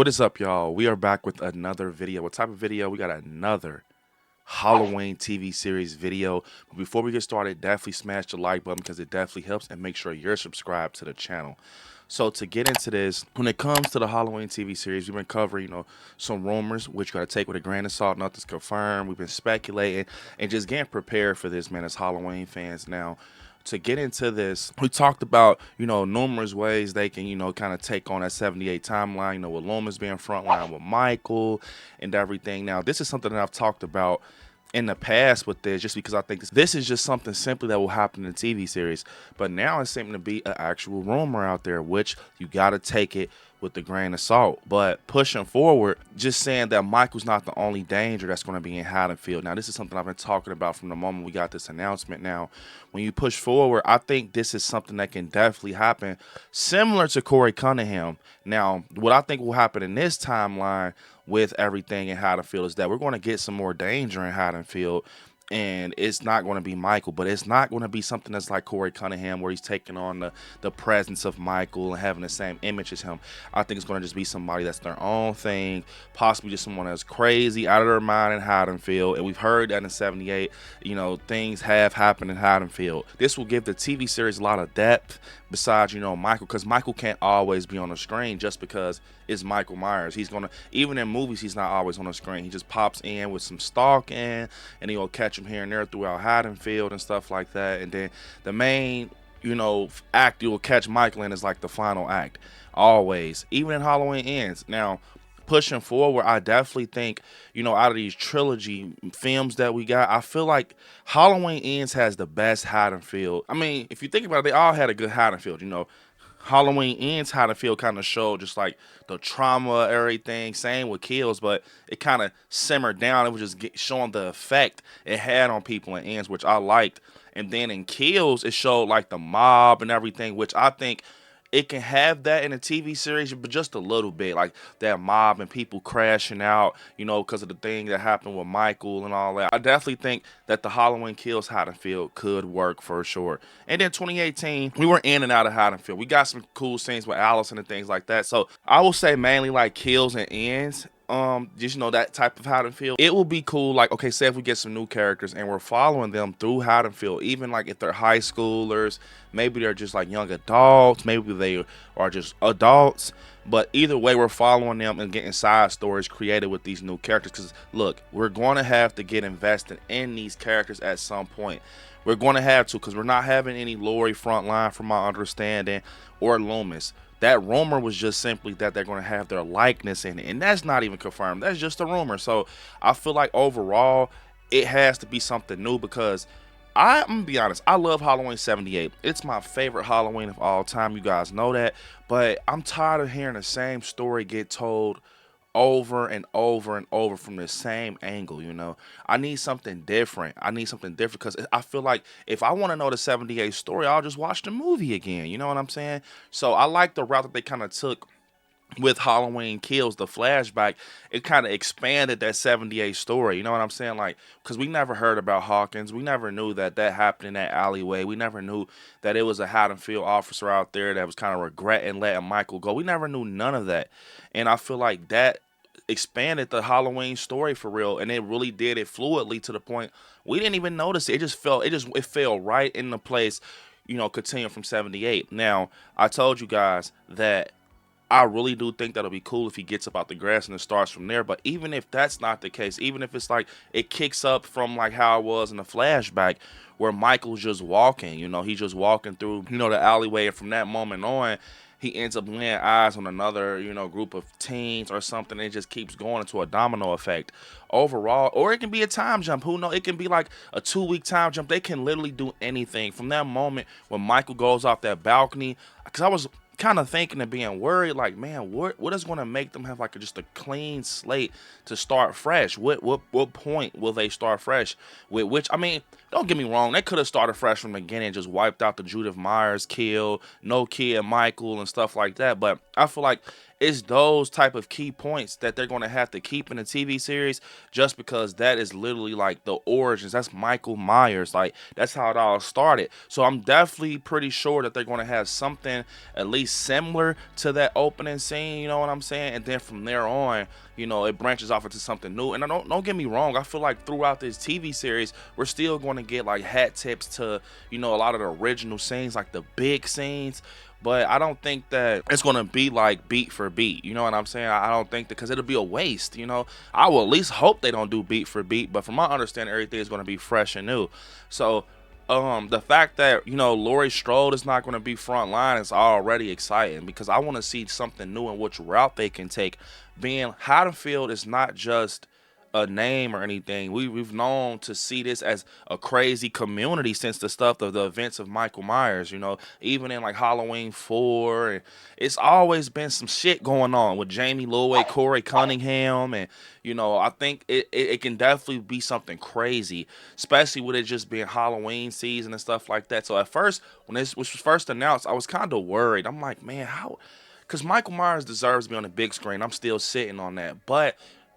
What is up, y'all? We are back with another video. What type of video? We got another Halloween TV series video. But before we get started, definitely smash the like button because it definitely helps, and make sure you're subscribed to the channel. So to get into this, when it comes to the Halloween TV series, we've been covering, some rumors, which you got to take with a grain of salt. Nothing's confirmed. We've been speculating and just getting prepared for this, man, as Halloween fans. Now, to get into this, we talked about, numerous ways they can, kind of take on that 78 timeline, with Loomis being frontline with Michael and everything. Now, this is something that I've talked about in the past with this, just because I think this is just something simply that will happen in the TV series. But now it's seeming to be an actual rumor out there, which you got to take it with the grain of salt. But pushing forward, just saying that Michael's not the only danger that's going to be in Haddonfield. Now, this is something I've been talking about from the moment we got this announcement. Now, when you push forward, I think this is something that can definitely happen, similar to Corey Cunningham. Now, what I think will happen in this timeline with everything in Haddonfield is that we're going to get some more danger in Haddonfield. And it's not going to be Michael, but it's not going to be something that's like Corey Cunningham, where he's taking on the presence of Michael and having the same image as him. I think it's going to just be somebody that's their own thing, possibly just someone that's crazy, out of their mind in Haddonfield. And we've heard that in 78, things have happened in Haddonfield. This will give the TV series a lot of depth besides, Michael, because Michael can't always be on the screen just because it's Michael Myers. He's going to, even in movies, he's not always on the screen. He just pops in with some stalking, and he'll catch him here and there throughout Haddonfield and stuff like that. And then the main, act you'll catch Michael in is like the final act, always, even in Halloween Ends. Now, pushing forward, I definitely think, out of these trilogy films that we got, I feel like Halloween Ends has the best Haddonfield. I mean, if you think about it, they all had a good Haddonfield, Halloween Ends Haddonfield kind of showed just like the trauma, everything. Same with Kills, but it kind of simmered down. It was just showing the effect it had on people in Ends, which I liked. And then in Kills, it showed like the mob and everything, which I think it can have that in a TV series, but just a little bit, like that mob and people crashing out, because of the thing that happened with Michael and all that. I definitely think that the Halloween Kills Haddonfield could work for sure. And then 2018, we were in and out of Haddonfield. We got some cool scenes with Allison and things like that. So I will say mainly like Kills and Ends. Just that type of Haddonfield, it will be cool. Like, okay, say if we get some new characters and we're following them through Haddonfield, even like if they're high schoolers, maybe they're just like young adults, maybe they are just adults, but either way, we're following them and getting side stories created with these new characters. Because look, we're going to have to get invested in these characters at some point. We're going to have to, because we're not having any Lori frontline, from my understanding, or Loomis. That rumor was just simply that they're going to have their likeness in it, and that's not even confirmed. That's just a rumor. So I feel like overall, it has to be something new, because I'm going to be honest, I love Halloween 78. It's my favorite Halloween of all time. You guys know that. But I'm tired of hearing the same story get told over and over and over from the same angle. I need something different. Because I feel like if I want to know the 78 story, I'll just watch the movie again. You know what I'm saying? So I like the route that they kind of took with Halloween Kills, the flashback. It kind of expanded that 78 story. You know what I'm saying? Like, because we never heard about Hawkins. We never knew that happened in that alleyway. We never knew that it was a Haddonfield officer out there that was kind of regretting letting Michael go. We never knew none of that. And I feel like that expanded the Halloween story for real, and it really did it fluidly to the point we didn't even notice it. It fell right into place, continuing from 78. Now, I told you guys that I really do think that'll be cool if he gets up out the grass and it starts from there. But even if that's not the case, even if it's like it kicks up from like how it was in the flashback, where Michael's just walking, he's just walking through, the alleyway, and from that moment on, he ends up laying eyes on another, group of teens or something. And it just keeps going into a domino effect overall. Or it can be a time jump. Who knows? It can be like a 2-week time jump. They can literally do anything from that moment when Michael goes off that balcony. Because I was kind of thinking and being worried, like, man, what is going to make them have like just a clean slate to start fresh? What point will they start fresh with? Which, I mean, don't get me wrong, they could have started fresh from the beginning, just wiped out the Judith Myers kill, no kid Michael and stuff like that. But I feel like it's those type of key points that they're going to have to keep in the TV series, just because that is literally like the origins. That's Michael Myers. Like, that's how it all started. So I'm definitely pretty sure that they're going to have something at least similar to that opening scene, you know what I'm saying? And then from there on, you know, it branches off into something new. And don't get me wrong, I feel like throughout this TV series, we're still going to get like hat tips to, you know, a lot of the original scenes, like the big scenes. But I don't think that it's going to be like beat for beat. You know what I'm saying? I don't think that, because it'll be a waste, you know. I will at least hope they don't do beat for beat. But from my understanding, everything is going to be fresh and new. So the fact that, you know, Laurie Strode is not going to be front line is already exciting, because I want to see something new and which route they can take. Being Haddonfield is not just a name or anything. We've known to see this as a crazy community since the stuff of the events of Michael Myers, you know, even in like Halloween 4, and it's always been some shit going on with Jamie Lloyd, Corey Cunningham, and you know, I think it can definitely be something crazy, especially with it just being Halloween season and stuff like that. So at first, when this was first announced, I was kind of worried. I'm like, man, how? Because Michael Myers deserves to be on the big screen. I'm still sitting on that, but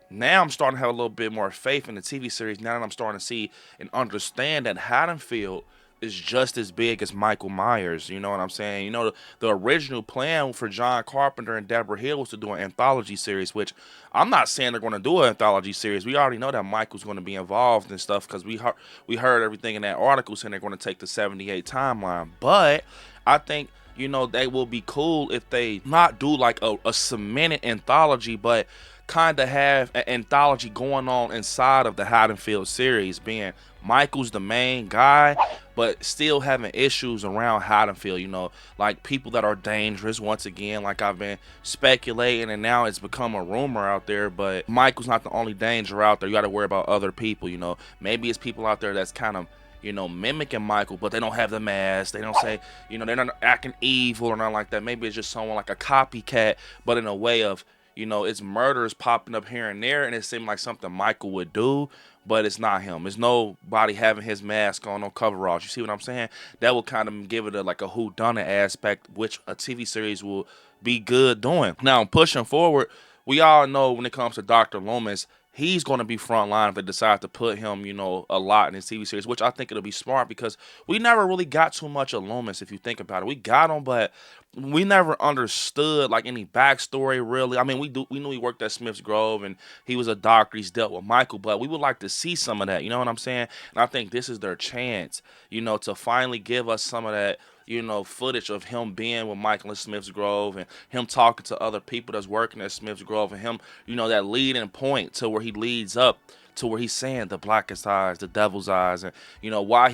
now I'm starting to have a little bit more faith in the TV series, now that I'm starting to see and understand that Haddonfield is just as big as Michael Myers. You know what I'm saying? You know, the original plan for John Carpenter and Deborah Hill was to do an anthology series, which I'm not saying they're going to do an anthology series. We already know that Michael's going to be involved and stuff, because we heard everything in that article saying they're going to take the 78 timeline. But I think, you know, they will be cool if they not do like a cemented anthology, but kind of have an anthology going on inside of the Haddonfield series, being Michael's the main guy, but still having issues around Haddonfield, you know, like people that are dangerous, once again, like I've been speculating, and now it's become a rumor out there. But Michael's not the only danger out there. You got to worry about other people, you know. Maybe it's people out there that's kind of, you know, mimicking Michael, but they don't have the mask. They don't say, you know, they're not acting evil or nothing like that. Maybe it's just someone like a copycat, but in a way of, you know, it's murders popping up here and there, and it seemed like something Michael would do, but it's not him. It's nobody having his mask on, no coveralls. You see what I'm saying? That will kind of give it like a whodunit aspect, which a TV series will be good doing. Now, pushing forward, we all know when it comes to Dr. Loomis, he's going to be front line if they decide to put him, you know, a lot in this TV series, which I think it'll be smart, because we never really got too much of Loomis, if you think about it. We got him, but we never understood like any backstory really. I mean, we knew he worked at Smith's Grove and he was a doctor. He's dealt with Michael, but we would like to see some of that. You know what I'm saying? And I think this is their chance, you know, to finally give us some of that, you know, footage of him being with Michael in Smith's Grove, and him talking to other people that's working at Smith's Grove, and him, you know, that leading point to where he leads up to where he's saying the blackest eyes, the devil's eyes, and you know why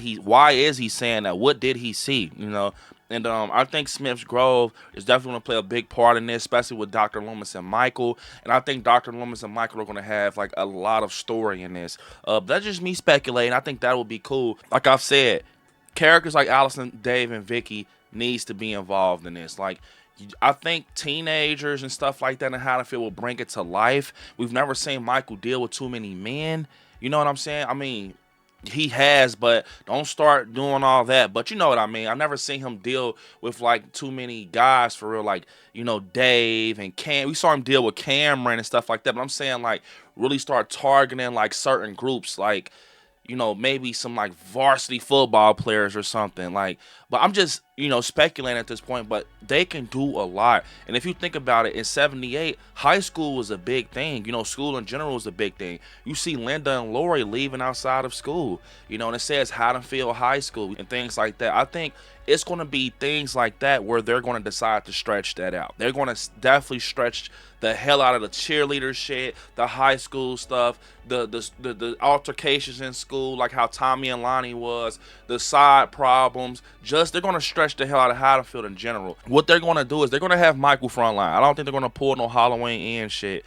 is he saying that? What did he see? You know, and I think Smith's Grove is definitely going to play a big part in this, especially with Dr. Loomis and Michael. And I think Dr. Loomis and Michael are going to have like a lot of story in this. That's just me speculating. I think that would be cool. Like I've said, characters like Allison, Dave, and Vicky needs to be involved in this. Like, I think teenagers and stuff like that in Haddonfield will bring it to life. We've never seen Michael deal with too many men. You know what I'm saying? I mean, he has, but don't start doing all that. But you know what I mean. I've never seen him deal with like too many guys for real, like, you know, Dave and Cam. We saw him deal with Cameron and stuff like that. But I'm saying like really start targeting like certain groups, like, you know, maybe some like varsity football players or something. Like, but I'm just, you know, speculating at this point, but they can do a lot. And if you think about it, in 78, high school was a big thing. You know, school in general was a big thing. You see Linda and Lori leaving outside of school, you know, and it says Haddonfield High School and things like that. I think it's going to be things like that where they're going to decide to stretch that out. They're going to definitely stretch the hell out of the cheerleader shit, the high school stuff, the altercations in school, like how Tommy and Lonnie was, the side problems. Just they're going to stretch the hell out of Haddonfield in general. What they're going to do is they're going to have Michael frontline. I don't think they're going to pull no Halloween End shit,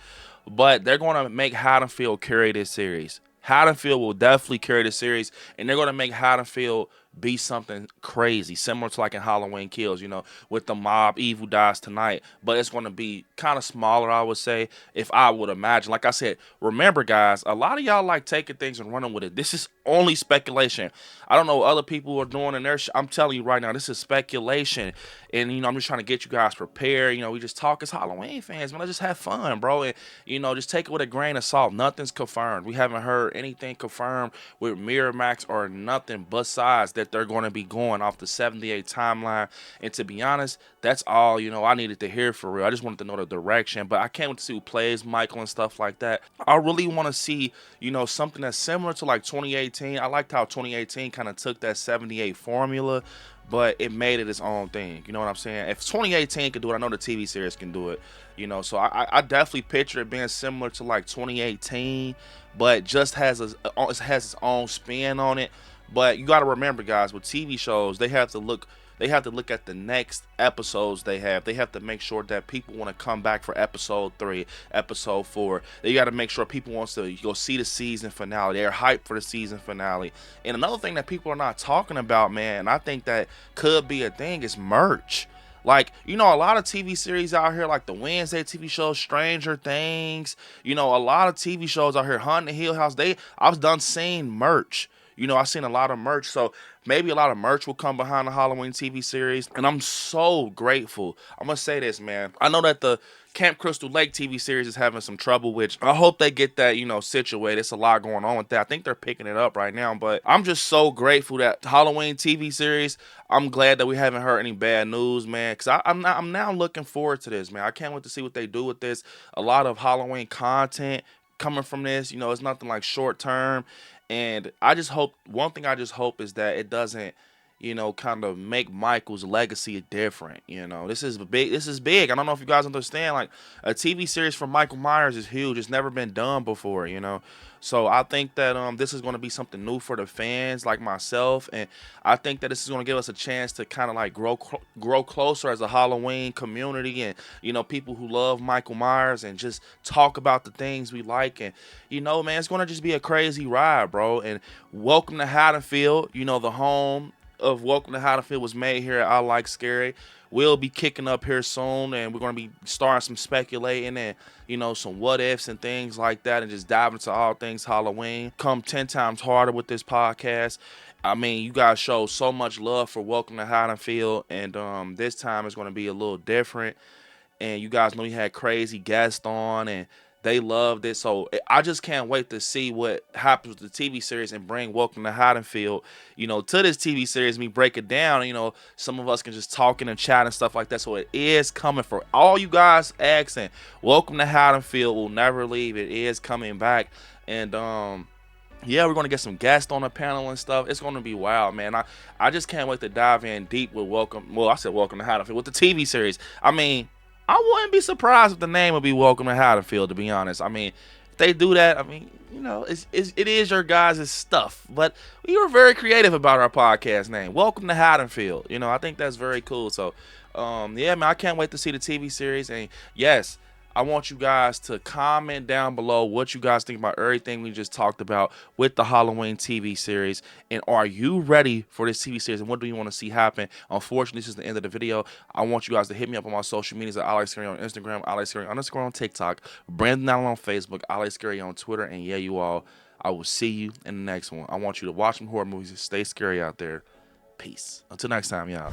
but they're going to make Haddonfield carry this series. Haddonfield will definitely carry the series, and they're going to make Haddonfield be something crazy, similar to like in Halloween Kills, you know, with the mob, evil dies tonight, but it's going to be kind of smaller, I would say, if I would imagine. Like I said, remember guys, a lot of y'all like taking things and running with it. This is only speculation. I don't know what other people are doing in their I'm telling you right now, this is speculation. And, I'm just trying to get you guys prepared. We just talk as Halloween fans, man. Let's just have fun, bro. And, just take it with a grain of salt. Nothing's confirmed. We haven't heard anything confirmed with Miramax or nothing besides that they're going to be going off the 78 timeline. And to be honest, that's all, I needed to hear for real. I just wanted to know the direction. But I can't wait to see who plays Michael and stuff like that. I really want to see, something that's similar to like 2018. I liked how 2018 kind of took that 78 formula, but it made it its own thing. You know what I'm saying? If 2018 could do it, I know the TV series can do it. So I definitely picture it being similar to like 2018, but just it has its own spin on it. But you got to remember, guys, with TV shows, they have to look at the next episodes they have. They have to make sure that people want to come back for episode 3, episode 4. They got to make sure people wants to go see the season finale. They're hyped for the season finale. And another thing that people are not talking about, man, and I think that could be a thing, is merch. Like, a lot of TV series out here, like the Wednesday TV show, Stranger Things, a lot of TV shows out here, Haunted Hill House, I've done seeing merch. I've seen a lot of merch, so maybe a lot of merch will come behind the Halloween TV series, and I'm so grateful. I'm going to say this, man. I know that the Camp Crystal Lake TV series is having some trouble, which I hope they get that, situated. It's a lot going on with that. I think they're picking it up right now, but I'm just so grateful that Halloween TV series, I'm glad that we haven't heard any bad news, man, because I'm now looking forward to this, man. I can't wait to see what they do with this. A lot of Halloween content coming from this. It's nothing like short term. And one thing I just hope is that it doesn't, kind of make Michael's legacy different. This is big. I don't know if you guys understand, like a TV series for Michael Myers is huge. It's never been done before, So I think that this is going to be something new for the fans like myself, and I think that this is going to give us a chance to kind of like grow closer as a Halloween community, and people who love Michael Myers, and just talk about the things we like. And man, it's going to just be a crazy ride, bro. And welcome to Haddonfield. The home of Welcome to Haddonfield was made here at ILIKESCARY. We'll be kicking up here soon, and we're going to be starting some speculating and, some what ifs and things like that, and just dive into all things Halloween. Come 10 times harder with this podcast. I mean, you guys show so much love for Welcome to Haddonfield, and this time it's going to be a little different. And you guys know we had crazy guests on, and they loved it. So I just can't wait to see what happens with the TV series and bring Welcome to Haddonfield, to this TV series. We break it down, some of us can just talk in and chat and stuff like that. So it is coming for all you guys asking. Welcome to Haddonfield will never leave. It is coming back. And, yeah, we're going to get some guests on the panel and stuff. It's going to be wild, man. I just can't wait to dive in deep with Welcome to Haddonfield with the TV series. I mean, I wouldn't be surprised if the name would be Welcome to Haddonfield, to be honest. I mean, if they do that, I mean, it is your guys' stuff. But we were very creative about our podcast name, Welcome to Haddonfield. I think that's very cool. So, yeah, man, I can't wait to see the TV series. And yes, I want you guys to comment down below what you guys think about everything we just talked about with the Halloween TV series. And are you ready for this TV series? And what do you want to see happen? Unfortunately, this is the end of the video. I want you guys to hit me up on my social medias at ILIKESCARY on Instagram, ILIKESCARY_ on TikTok, Brandon Allen on Facebook, ILIKESCARY on Twitter. And yeah, you all, I will see you in the next one. I want you to watch some horror movies and stay scary out there. Peace. Until next time, y'all.